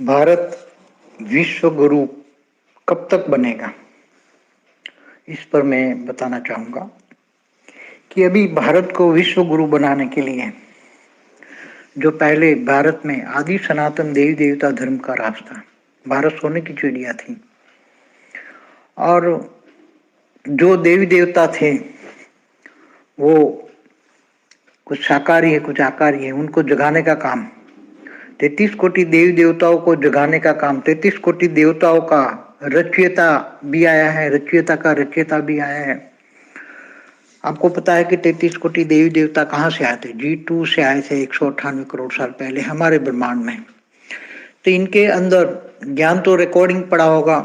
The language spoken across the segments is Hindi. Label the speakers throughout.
Speaker 1: भारत विश्व गुरु कब तक बनेगा? इस पर मैं बताना चाहूंगा कि अभी भारत को विश्व गुरु बनाने के लिए जो पहले भारत में आदि सनातन देवी देवता धर्म का राज था, भारत सोने की चिड़िया थी और जो देवी देवता थे वो कुछ साकारी है, कुछ आकारी है, उनको जगाने का काम 33 कोटि देवी देवताओं को जगाने का काम 33 कोटि देवताओं का रचयिता भी आया है, रचयिता का रचयिता भी आया है। आपको पता है कि 33 कोटि देवी देवता कहाँ से आए थे? G2 से आए थे 198 करोड़ साल पहले हमारे ब्रह्मांड में। तो इनके अंदर ज्ञान तो रिकॉर्डिंग पड़ा होगा,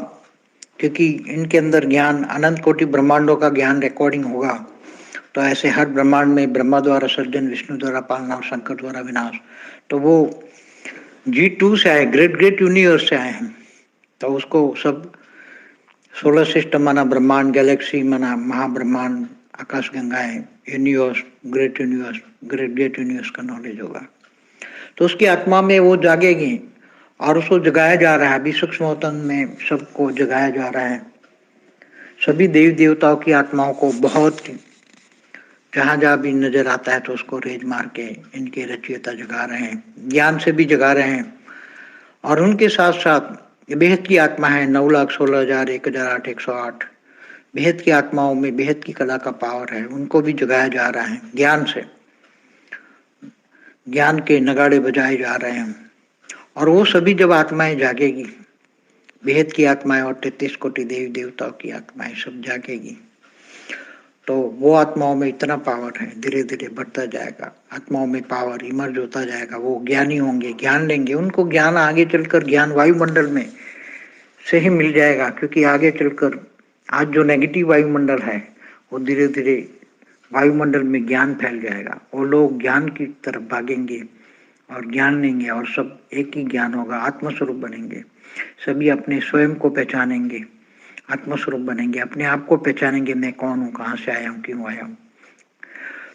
Speaker 1: क्योंकि इनके अंदर ज्ञान अनंत कोटि ब्रह्मांडों का ज्ञान रिकॉर्डिंग होगा। तो ऐसे हर ब्रह्मांड में ब्रह्मा द्वारा सर्जन, विष्णु द्वारा पालना, शंकर द्वारा विनाश। तो वो G2 से आए, ग्रेट ग्रेट यूनिवर्स से आए हैं। तो उसको सब सोलर सिस्टम माना, ब्रह्मांड, गैलेक्सी माना, महाब्रह्मांड, आकाश गंगाएं, यूनिवर्स, ग्रेट ग्रेट यूनिवर्स का नॉलेज होगा। तो उसकी आत्मा में वो जागेगी और उसको जगाया जा रहा है। अभी सूक्ष्म अवतन में सबको जगाया जा रहा है। सभी देवी देवताओं की आत्माओं को बहुत जहां जहां भी नजर आता है तो उसको रेज मार के इनके रचयिता जगा रहे हैं, ज्ञान से भी जगा रहे हैं। और उनके साथ साथ बेहद की आत्मा है 9,16,000, 1,008, 108 बेहद की आत्माओं में बेहद की कला का पावर है, उनको भी जगाया जा रहा है ज्ञान से। ज्ञान के नगाड़े बजाए जा रहे हैं और वो सभी जब आत्माएं जागेगी, बेहद की आत्माएं और 33 कोटि देवी देवताओं की आत्माएं सब जागेगी, तो वो आत्माओं में इतना पावर है, धीरे धीरे बढ़ता जाएगा। आत्माओं में पावर इमर्ज होता जाएगा, वो ज्ञानी होंगे, ज्ञान लेंगे। उनको ज्ञान आगे चलकर ज्ञान वायुमंडल में से ही मिल जाएगा, क्योंकि आगे चलकर आज जो नेगेटिव वायुमंडल है वो धीरे धीरे वायुमंडल में ज्ञान फैल जाएगा। वो लोग ज्ञान की तरफ भागेंगे और ज्ञान लेंगे और सब एक ही ज्ञान होगा, आत्मस्वरूप बनेंगे। सभी अपने स्वयं को पहचानेंगे, आत्मस्वरूप बनेंगे, अपने आप को पहचानेंगे, मैं कौन हूँ, कहाँ से आया हूँ, क्यों आया हूँ।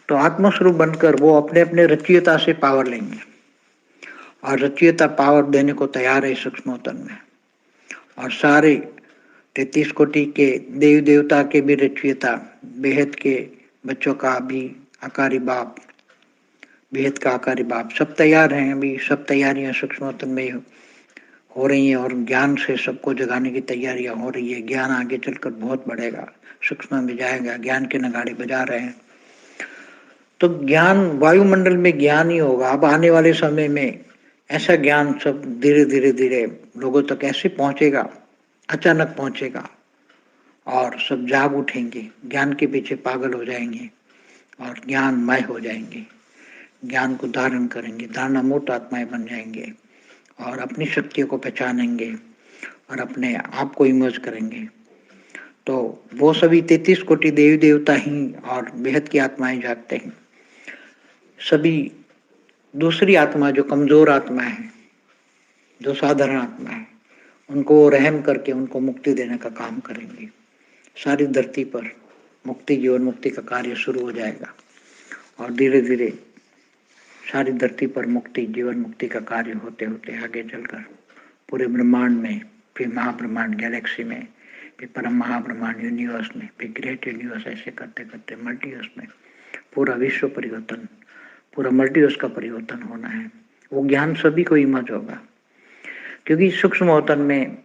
Speaker 1: तो आत्मस्वरूप बनकर वो अपने अपने रचयिता से पावर लेंगे और रचयिता पावर देने को तैयार है सूक्ष्मोतन में। और सारे 33 कोटि के देवी देवता के भी रचयिता, बेहद के बच्चों का भी आकारी बाप, बेहद का आकारी बाप, सब तैयार हैं। अभी सब तैयारियां सूक्ष्मोतन में हो रही है और ज्ञान से सबको जगाने की तैयारियां हो रही है। ज्ञान आगे चलकर बहुत बढ़ेगा, सूक्ष्म में जाएगा, ज्ञान के नगाड़े बजा रहे हैं। तो ज्ञान वायुमंडल में ज्ञान ही होगा। अब आने वाले समय में ऐसा ज्ञान सब धीरे धीरे धीरे लोगों तक ऐसे पहुंचेगा, अचानक पहुंचेगा और सब जाग उठेंगे, ज्ञान के पीछे पागल हो जाएंगे और ज्ञानमय हो जाएंगे, ज्ञान को धारण करेंगे, धारणामूर्त आत्माएं बन जाएंगे और अपनी शक्तियों को पहचानेंगे और अपने आप को इमर्ज करेंगे। तो वो सभी 33 कोटि देवी देवता ही और बेहद की आत्माएं जागते हैं। सभी दूसरी आत्मा जो कमजोर आत्मा है, जो साधारण आत्मा है, उनको रहम करके उनको मुक्ति देने का काम करेंगे। सारी धरती पर मुक्ति, जीवन मुक्ति का कार्य शुरू हो जाएगा और धीरे धीरे सारी धरती पर मुक्ति, जीवन मुक्ति का कार्य होते होते आगे चलकर पूरे ब्रह्मांड में, फिर महाब्रह्मांड गैलेक्सी में, फिर परम महाब्रह्मांड यूनिवर्स में, फिर ग्रेट यूनिवर्स, ऐसे करते करते मल्टीवर्स में पूरा विश्व परिवर्तन, पूरा मल्टीवर्स का परिवर्तन होना है। वो ज्ञान सभी को इमर्ज होगा, क्योंकि सूक्ष्म अवतन में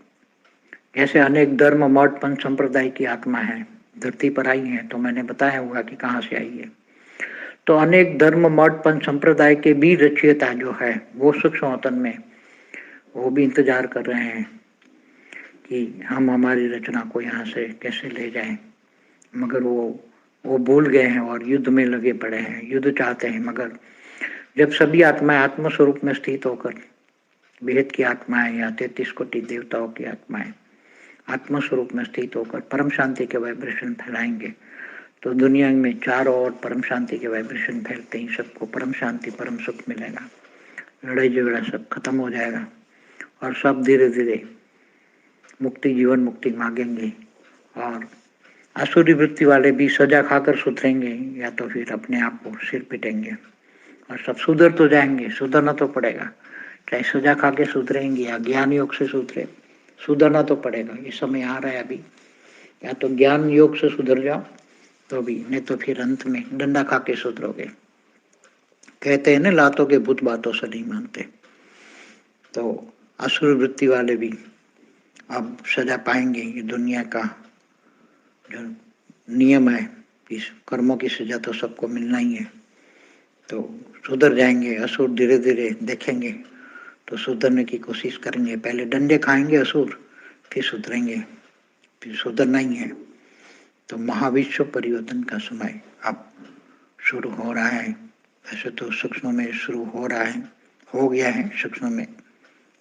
Speaker 1: ऐसे अनेक धर्म, मठ, पंथ संप्रदाय की आत्मा है धरती पर आई है। तो मैंने बताया होगा कि कहाँ से आई है। तो अनेक धर्म, मठ, पंथ संप्रदाय के भी रचयिता जो है वो सूक्ष्म अवतन में वो भी इंतजार कर रहे हैं कि हम हमारी रचना को यहाँ से कैसे ले जाएं। मगर वो भूल गए हैं और युद्ध में लगे पड़े हैं, युद्ध चाहते हैं। मगर जब सभी आत्माएं आत्मस्वरूप में स्थित होकर, बेहद की आत्माएं या 33 कोटि देवताओं की आत्माएं आत्मस्वरूप में स्थित होकर परम शांति के वाइब्रेशन फैलाएंगे, तो दुनिया में चारों ओर परम शांति के वाइब्रेशन फैलते ही सबको परम शांति, परम सुख मिलेगा। लड़ाई झगड़ा सब खत्म हो जाएगा और सब धीरे धीरे मुक्ति, जीवन मुक्ति मांगेंगे और आसुरी वृत्ति वाले भी सजा खाकर सुधरेंगे या तो फिर अपने आप को सिर पिटेंगे और सब सुधर तो जाएंगे। सुधरना तो पड़ेगा, चाहे सजा खा के सुधरेंगे या ज्ञान योग से सुधरे, सुधरना तो पड़ेगा। ये समय आ रहा है अभी, या तो ज्ञान योग से सुधर जाओ तो भी, नहीं तो फिर अंत में डंडा खा के सुधरोगे। कहते हैं ना, लातों के भूत बातों से नहीं मानते। तो असुर वृत्ति वाले भी अब सजा पाएंगे। ये दुनिया का जो नियम है, इस कर्मों की सजा तो सबको मिलना ही है। तो सुधर जाएंगे असुर, धीरे धीरे देखेंगे तो सुधरने की कोशिश करेंगे। पहले डंडे खाएंगे असुर, फिर सुधरेंगे, फिर सुधरना ही है। तो महाविश्व परिवर्तन का समय अब शुरू हो रहा है। वैसे तो सूक्ष्म में शुरू हो रहा है, हो गया है सूक्ष्म में।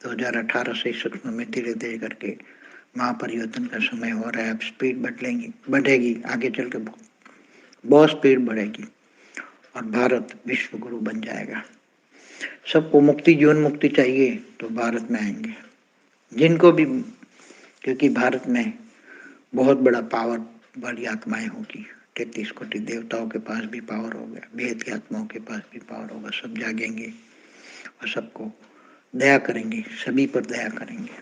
Speaker 1: 2018 से सूक्ष्म में धीरे धीरे करके महापरिवर्तन का समय हो रहा है। अब स्पीड बढ़ेगी, आगे चल के बहुत स्पीड बढ़ेगी और भारत विश्व गुरु बन जाएगा। सबको मुक्ति, जीवन मुक्ति चाहिए तो भारत में आएंगे जिनको भी, क्योंकि भारत में बहुत बड़ा पावर वाली आत्माएं होगी। 33 कोटि देवताओं के पास भी पावर होगा, भेद की आत्माओं के पास भी पावर होगा। सब जागेंगे और सबको दया करेंगे, सभी पर दया करेंगे,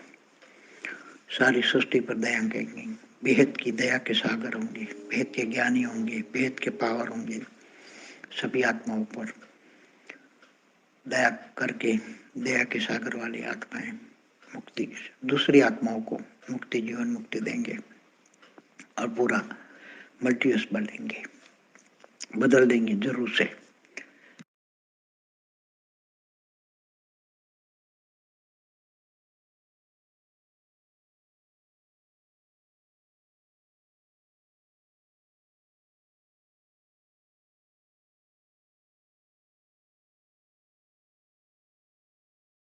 Speaker 1: सारी सृष्टि पर दया करेंगे। बेहद की दया के सागर होंगे, बेहद के ज्ञानी होंगे, बेहद के पावर होंगे। सभी आत्माओं पर दया करके, दया के सागर वाली आत्माएं मुक्ति, दूसरी आत्माओं को मुक्ति, जीवन मुक्ति देंगे और पूरा मल्टीवर्स बदल देंगे जरूर से।